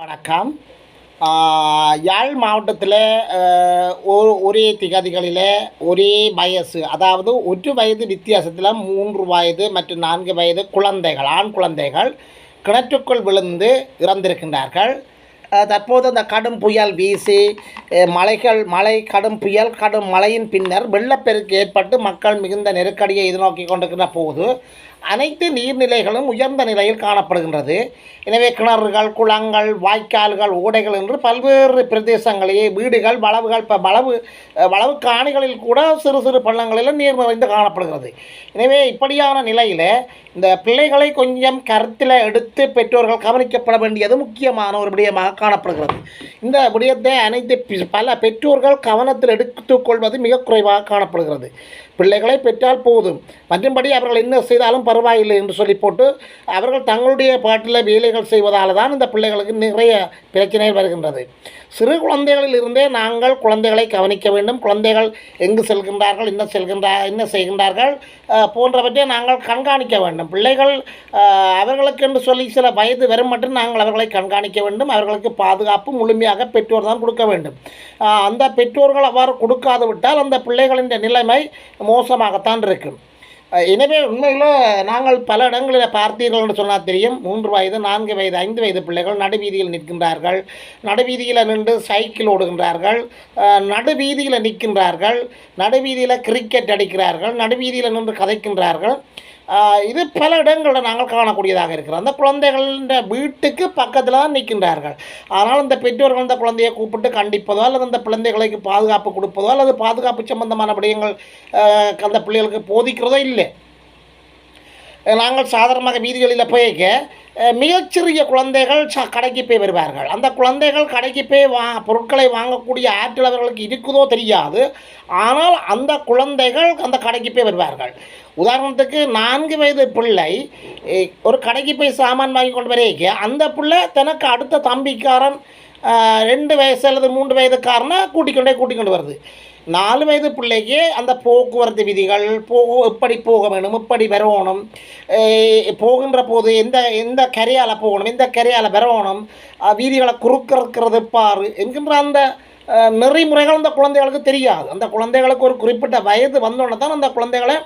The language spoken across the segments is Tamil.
வணக்கம். யாழ் மாவட்டத்தில் ஒரே திகதிகளில் ஒரே வயசு, அதாவது ஒரு வயது வித்தியாசத்தில் 3 வயது மற்றும் 4 வயது குழந்தைகள், ஆண் குழந்தைகள் கிணற்றுக்குள் விழுந்து இறந்திருக்கின்றார்கள். தற்போது அந்த கடும் புயல் வீசி கடும் புயல் கடும் மழையின் பின்னர் வெள்ளப்பெருக்கு ஏற்பட்டு மக்கள் மிகுந்த நெருக்கடியை எதிர்நோக்கி கொண்டிருக்கின்ற போது அனைத்து நீர்நிலைகளும் உயர்ந்த நிலையில் காணப்படுகின்றது. எனவே கிணறுகள், குளங்கள், வாய்க்கால்கள், ஓடைகள் என்று பல்வேறு பிரதேசங்களிலே வீடுகள், வளவு காணிகளில் கூட சிறு சிறு பள்ளங்களில் நீர் நிறைந்து காணப்படுகிறது. எனவே இப்படியான நிலையில் இந்த பிள்ளைகளை கொஞ்சம் கருத்தில் எடுத்து பெற்றோர்கள் கவனிக்கப்பட வேண்டியது முக்கியமான ஒரு விடயமாக காணப்படுகிறது. இந்த விடயத்தை பல பெற்றோர்கள் கவனத்தில் எடுத்துக்கொள்வது மிக குறைவாக காணப்படுகிறது. பிள்ளைகளை பெற்றால் போதும், மற்றும்படி அவர்கள் என்ன செய்தாலும் பரவாயில்லை என்று சொல்லி போட்டு அவர்கள் தங்களுடைய பாட்டில் வேலைகள் செய்வதால் தான் இந்த பிள்ளைகளுக்கு நிறைய பிரச்சனைகள் வருகின்றது. சிறு குழந்தைகளில் இருந்தே நாங்கள் குழந்தைகளை கவனிக்க வேண்டும். குழந்தைகள் எங்கு செல்கின்றார்கள், என்ன செய்கின்றார்கள் போன்றவற்றை நாங்கள் கண்காணிக்க வேண்டும். பிள்ளைகள் அவர்களுக்கு என்று சொல்லி சில வயது வரும் மட்டும் நாங்கள் அவர்களை கண்காணிக்க வேண்டும். அவர்களுக்கு பாதுகாப்பு முழுமையாக பெற்றோர் தான் கொடுக்க வேண்டும். அந்த பெற்றோர்கள் அவ்வாறு கொடுக்காது விட்டால் அந்த பிள்ளைகளின் நிலைமை மோசமாகத்தான் இருக்கும். எனவே உண்மையில் நாங்கள் பல இடங்களில் பார்த்தீர்கள் என்று சொன்னால் தெரியும், 3 வயது 4 வயது 5 வயது பிள்ளைகள் நடுவீதியில் நிற்கின்றார்கள். நடுவீதியில் நின்று சைக்கிள் ஓடுகின்றார்கள், நடுவீதியில் நிற்கின்றார்கள், நடுவீதியில் கிரிக்கெட் அடிக்கிறார்கள், நடுவீதியில் நின்று கதைக்கின்றார்கள். இது பல இடங்களில் நாங்கள் காணக்கூடியதாக இருக்கிறோம். அந்த குழந்தைகளின் வீட்டுக்கு பக்கத்தில் தான் நிற்கின்றார்கள். ஆனால் இந்த பெற்றோர்கள் அந்த குழந்தையை கூப்பிட்டு கண்டிப்பதோ அல்லது அந்த குழந்தைகளுக்கு பாதுகாப்பு கொடுப்பதோ அல்லது பாதுகாப்பு சம்பந்தமான விடயங்கள் அந்த பிள்ளைகளுக்கு போதிக்கிறதோ இல்லை. நாங்கள் சாதாரணமாக வீதிகளில் போய்க்க மிகச்சிறிய குழந்தைகள் கடைக்கு போய் வருவார்கள். அந்த குழந்தைகள் கடைக்கு போய் பொருட்களை வாங்கக்கூடிய ஆற்றல் அவர்களுக்கு இருக்குதோ தெரியாது. ஆனால் அந்த குழந்தைகள் அந்த கடைக்கு போய் வருவார்கள். உதாரணத்துக்கு 4 வயது பிள்ளை ஒரு கடைக்கு போய் சாமான் வாங்கி கொண்டு வரைக்க அந்த பிள்ளை தனக்கு அடுத்த தம்பிக்காரன் 2 வயசு அல்லது 3 வயதுக்காரனை கூட்டிக்கொண்டு வருது. 4 வயது பிள்ளைக்கு அந்த போக்குவரத்து விதிகள், எப்படி போக வேணும், எப்படி வரணும், போகின்ற போது எந்த கரையால் போகணும், எந்த கரையால் வரணும், வீதிகளை குறுக்கிறது பாரு என்கின்ற அந்த நெறிமுறைகள் அந்த குழந்தைகளுக்கு தெரியாது. அந்த குழந்தைகளுக்கு ஒரு குறிப்பிட்ட வயது வந்தோடனே தான் அந்த குழந்தைகளை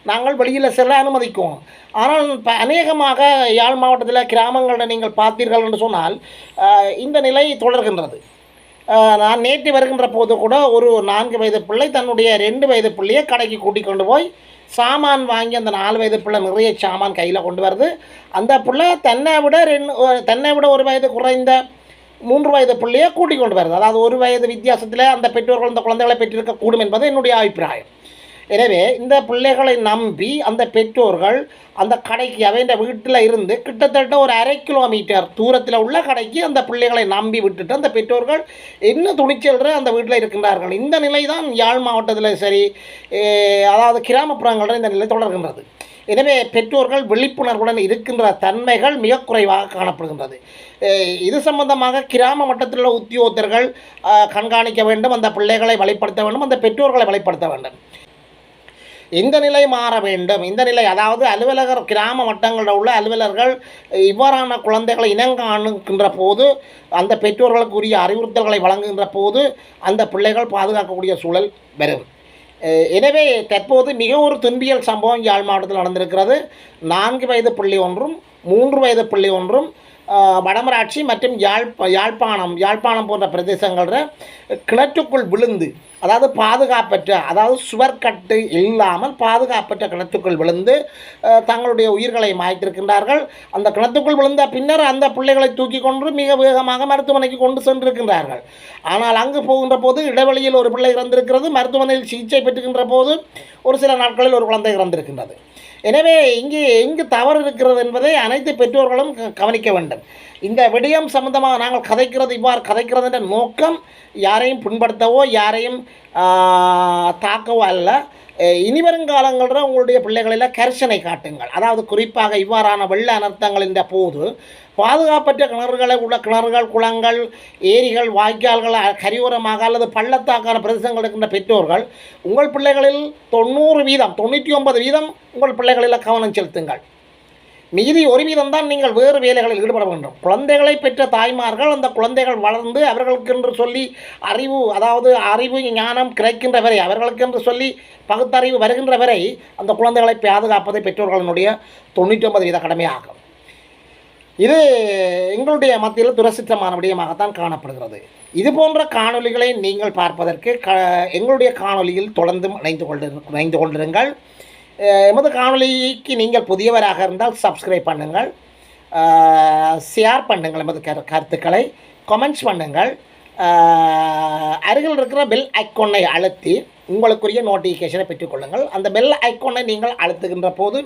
நாங்கள் வெளியில் செல்ல அனுமதிக்கும். ஆனால் அநேகமாக யாழ் மாவட்டத்தில் கிராமங்களில் நீங்கள் பார்த்தீர்கள் என்று சொன்னால் இந்த நிலை தொடர்கின்றது. நான் நேற்று வருகின்ற போது கூட ஒரு 4 வயது பிள்ளை தன்னுடைய 2 வயது பிள்ளையை கடைக்கு கூட்டிக் கொண்டு போய் சாமான் வாங்கி அந்த 4 வயது பிள்ளை நிறைய சாமான் கையில் கொண்டு வருது. அந்த பிள்ளை தன்னை விட 1 வயது குறைந்த 3 வயது பிள்ளையை கூட்டிக் கொண்டு வருது. அதாவது 1 வயது வித்தியாசத்தில் அந்த பெற்றோர்கள் அந்த குழந்தைகளை பெற்றிருக்கக்கூடும் என்பது என்னுடைய அபிப்பிராயம். எனவே இந்த பிள்ளைகளை நம்பி அந்த பெற்றோர்கள் அந்த கடைக்கு அவன் வீட்டில் இருந்து கிட்டத்தட்ட ஒரு 1/2 கிலோமீட்டர் தூரத்தில் உள்ள கடைக்கு அந்த பிள்ளைகளை நம்பி விட்டுட்டு அந்த பெற்றோர்கள் என்ன துணிச்சல்ற அந்த வீட்டில் இருக்கின்றார்கள். இந்த நிலை தான் யாழ் மாவட்டத்தில் சரி, அதாவது கிராமப்புறங்களில் இந்த நிலை தொடர்கின்றது. எனவே பெற்றோர்கள் விழிப்புணர்வுடன் இருக்கின்ற தன்மைகள் மிக குறைவாக காணப்படுகின்றது. இது சம்பந்தமாக கிராம மட்டத்தில் உள்ள உத்தியோகத்தர்கள் கண்காணிக்க வேண்டும், அந்த பிள்ளைகளை வழிப்படுத்த வேண்டும், அந்த பெற்றோர்களை வழிப்படுத்த வேண்டும். இந்த நிலை மாற வேண்டும். இந்த நிலை, அதாவது கிராம மட்டங்களில் உள்ள அலுவலர்கள் இவ்வாறான குழந்தைகளை இனங்காணுகின்ற போது அந்த பெற்றோர்களுக்கு உரிய அறிவுறுத்தல்களை வழங்குகின்ற போது அந்த பிள்ளைகள் பாதுகாக்கக்கூடிய சூழல் வரும். எனவே தற்போது மிக ஒரு துன்பியல் சம்பவம் யாழ் மாவட்டத்தில் நடந்திருக்கிறது. 4 வயது பிள்ளை ஒன்றும் 3 வயது பிள்ளை ஒன்றும் வடமராட்சி மற்றும் யாழ்ப்பாணம் போன்ற பிரதேசங்களில் கிணற்றுக்குள் விழுந்து, அதாவது சுவர்கட்டு இல்லாமல் பாதுகாப்பற்ற கிணற்றுக்குள் விழுந்து தங்களுடைய உயிர்களை மாய்த்திருக்கின்றார்கள். அந்த கிணற்றுக்குள் விழுந்த பின்னர் அந்த பிள்ளைகளை தூக்கி கொண்டு மிக வேகமாக மருத்துவமனைக்கு கொண்டு சென்றிருக்கின்றார்கள். ஆனால் அங்கு போகின்ற போது இடைவெளியில் ஒரு பிள்ளை இறந்திருக்கிறது. மருத்துவமனையில் சிகிச்சை பெற்றுகின்ற போது ஒரு சில நாட்களில் ஒரு குழந்தை இறந்திருக்கின்றது. எனவே எங்கு தவறு இருக்கிறது என்பதை அனைத்து பெற்றோர்களும் கவனிக்க வேண்டும். இந்த விடயம் சம்பந்தமாக நாங்கள் இவ்வாறு கதைக்கிறது என்ற நோக்கம் யாரையும் புண்படுத்தவோ யாரையும் தாக்கவோ அல்ல. இனிவருங்காலங்களில் உங்களுடைய பிள்ளைகளில் கரிசனை காட்டுங்கள். அதாவது குறிப்பாக இவ்வாறான வெள்ள அனர்த்தங்களின் போது பாதுகாப்பற்ற கிணறுகள், குளங்கள், ஏரிகள், வாய்க்கால்கள் கரையோரமாக அல்லது பள்ளத்தாக்கான பிரதேசங்கள் இருக்கின்ற பெற்றோர்கள் உங்கள் பிள்ளைகளில் 99% உங்கள் பிள்ளைகளில் கவனம் செலுத்துங்கள். மீதி ஒரு வீதம் தான் நீங்கள் வேறு வேலைகளில் ஈடுபட வேண்டும். குழந்தைகளை பெற்ற தாய்மார்கள் அந்த குழந்தைகள் வளர்ந்து அவர்களுக்கென்று சொல்லி அறிவு, அதாவது அறிவு ஞானம் கிடைக்கின்ற வரை, அவர்களுக்கென்று சொல்லி பகுத்தறிவு வருகின்ற வரை அந்த குழந்தைகளை பாதுகாப்பதை பெற்றோர்களினுடைய 99% கடமையாகும். இது எங்களுடைய மத்தியில் துரசித்தமான விடயமாகத்தான் காணப்படுகிறது. இது போன்ற காணொலிகளை நீங்கள் பார்ப்பதற்கு எங்களுடைய காணொலியில் தொடர்ந்து இணைந்து கொண்டிருங்கள். எமது காணொலிக்கு நீங்கள் புதியவராக இருந்தால் சப்ஸ்கிரைப் பண்ணுங்கள், ஷேர் பண்ணுங்கள், எமது கருத்துக்களை கமெண்ட்ஸ் பண்ணுங்கள். அருகில் இருக்கிற பெல் ஐக்கானை அழுத்தி உங்களுக்குரிய நோட்டிஃபிகேஷனை பெற்றுக்கொள்ளுங்கள். அந்த பெல் ஐக்கானை நீங்கள் அழுத்துகின்ற போது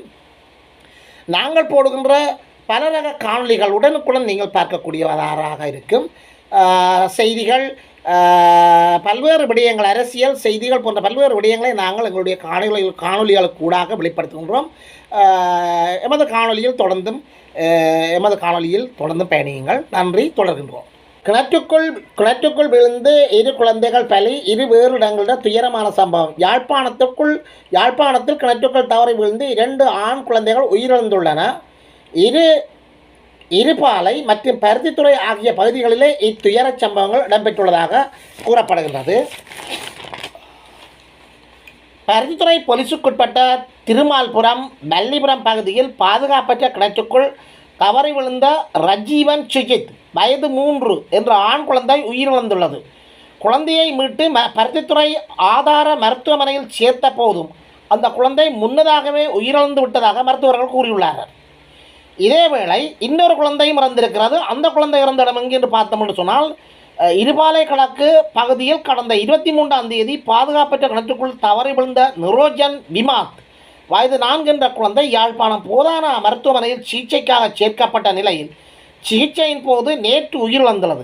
நாங்கள் போடுகின்ற பல ரக காணொலிகள் உடனுக்குடன் நீங்கள் பார்க்கக்கூடியவராக இருக்கும். செய்திகள், பல்வேறு விடயங்கள், அரசியல் செய்திகள் போன்ற பல்வேறு விடயங்களை நாங்கள் எங்களுடைய காணொலிகளுக்கு கூடாக வெளிப்படுத்துகின்றோம். எமது காணொலியில் தொடர்ந்தும் பயணியுங்கள். நன்றி. தொடர்கின்றோம். கிணற்றுக்குள் விழுந்து 2 குழந்தைகள் பலி, 2 வேறு இடங்களில் துயரமான சம்பவம். யாழ்ப்பாணத்தில் கிணற்றுக்குள் தவறி விழுந்து 2 ஆண் குழந்தைகள் உயிரிழந்துள்ளன. இருபாலை மற்றும் பருத்தித்துறை ஆகிய பகுதிகளிலே இத்துயரச் சம்பவங்கள் இடம்பெற்றுள்ளதாக கூறப்படுகின்றது. பருத்தித்துறை போலீசுக்குட்பட்ட திருமால்புரம் மல்லிபுரம் பகுதியில் பாதுகாப்பற்ற கிணற்றுக்குள் தவறி விழுந்த ரஜீவன் சுஜித் வயது 3 என்ற ஆண் குழந்தை உயிரிழந்துள்ளது. குழந்தையை மீட்டு பருத்தித்துறை ஆதார மருத்துவமனையில் சேர்த்த போதும் அந்த குழந்தை முன்னதாகவே உயிரிழந்து விட்டதாக மருத்துவர்கள் கூறியுள்ளார்கள். இதேவேளை இன்னொரு குழந்தையும் இறந்திருக்கிறது. அந்த குழந்தை இறந்த இடம் எங்கே என்று பார்த்தோம் என்று சொன்னால், இருபாலை கிழக்கு பகுதியில் கடந்த 23ஆம் தேதி பாதுகாப்பற்ற கிணற்றுக்குள் தவறி விழுந்த நிரோஜன் விமாத் வயது 4 என்ற குழந்தை யாழ்ப்பாணம் போதானா மருத்துவமனையில் சிகிச்சைக்காக சேர்க்கப்பட்ட நிலையில் சிகிச்சையின் போது நேற்று உயிரிழந்துள்ளது.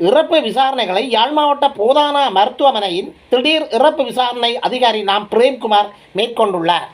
இறப்பு விசாரணைகளை யாழ் மாவட்ட போதானா மருத்துவமனையின் திடீர் இறப்பு விசாரணை அதிகாரி பிரேம்குமார் மேற்கொண்டுள்ளார்.